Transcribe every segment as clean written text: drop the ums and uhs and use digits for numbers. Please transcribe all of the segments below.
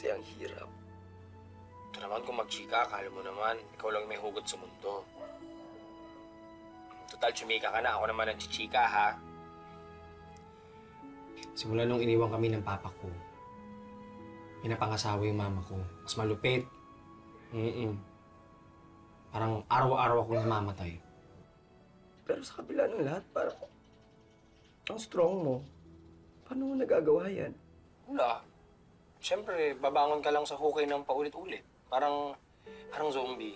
Kasi ang hirap. Ito naman kung magchika, akala mo naman, ikaw lang may hugot sa mundo. Total, chumika ka na. Ako naman ang chichika, ha? Simula nung iniwan kami ng papa ko, pinapangasawa yung mama ko. Mas malupit. Parang araw-araw akong namamatay. Pero sa kabila ng lahat, parang ang strong mo. Paano mo nagagawa yan? Wala. Siyempre, babangon ka lang sa hukay ng paulit-ulit. Parang zombie.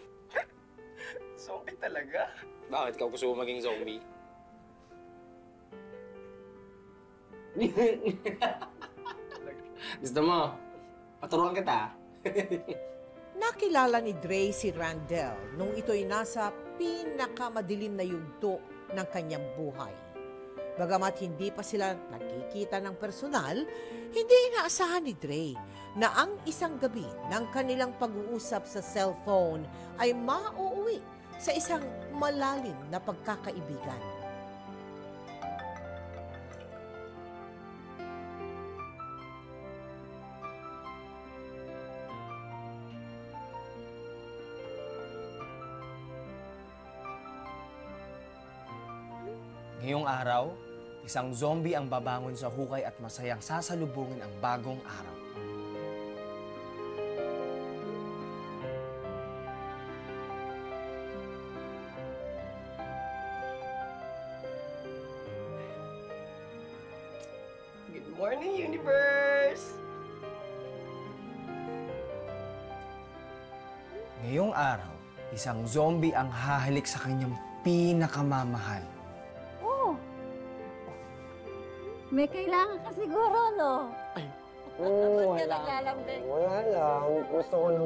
Zombie talaga? Bakit? Ikaw gusto mo maging zombie? Gusto mo? Paturuan kita. Nakilala ni Dre si Randel nung ito'y nasa pinakamadilim na yugto ng kanyang buhay. Bagamat hindi pa sila nakikita ng personal, hindi inaasahan ni Dre na ang isang gabi ng kanilang pag-uusap sa cellphone ay mauuwi sa isang malalim na pagkakaibigan. Ngayong araw, isang zombie ang babangon sa hukay at masayang sasalubungin ang bagong araw. Good morning, universe! Ngayong araw, isang zombie ang hahalik sa kanyang pinakamamahal. May kailangan ka siguro, no? Oo, Ba't ka naglalambing? Wala lang. Gusto ko lang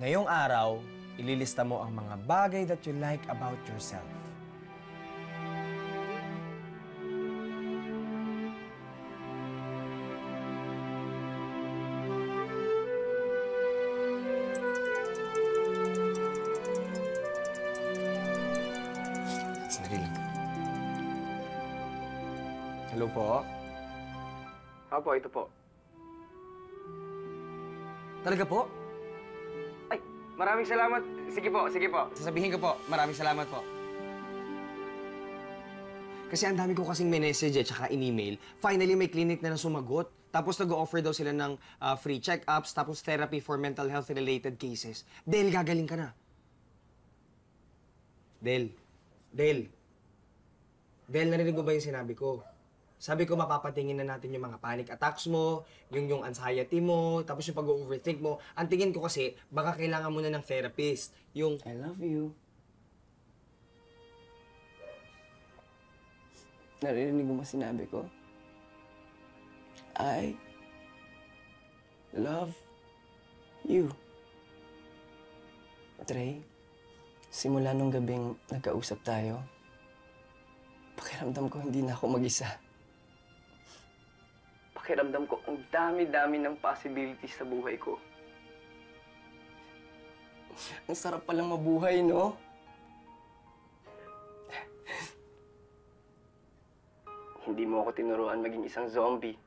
Ngayong araw, ililista mo ang mga bagay that you like about yourself. Sandali lang. Hello po? Opo, ito po. Talaga po? Ay, maraming salamat. Sige po, sige po. Sasabihin ko po, maraming salamat po. Kasi ang dami ko kasing message tsaka in-email. Finally, may clinic na sumagot. Tapos nag-o-offer daw sila ng free check-ups, tapos therapy for mental health-related cases. Del, gagaling ka na. Del, narinig mo ba yung sinabi ko? Sabi ko, mapapatingin na natin yung mga panic attacks mo, yung anxiety mo, tapos yung pag-overthink mo. Ang tingin ko kasi, baka kailangan mo na ng therapist. Yung, I love you. Narinig mo ba sinabi ko? I love you. Trey, simula nung gabing nagkausap tayo, pakiramdam ko hindi na ako mag-isa. Pakiramdam ko ang dami-dami ng possibilities sa buhay ko. Ang sarap palang mabuhay, no? Hindi mo ako tinuruan maging isang zombie.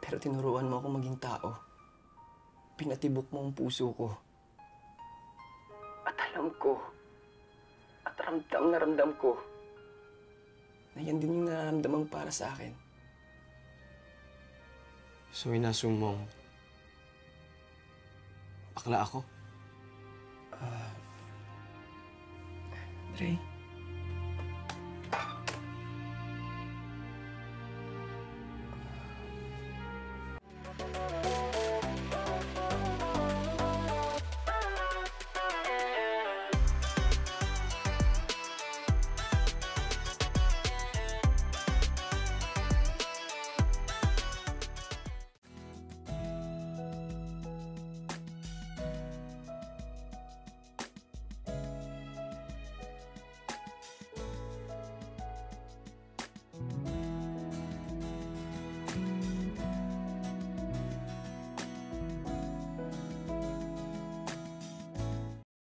Pero tinuruan mo ako maging tao. Pinatibok mo ang puso ko. At alam ko, at ramdam na ramdam ko, na yan din yung nararamdaman para sa akin. so inasum mong bakla ako? Dre,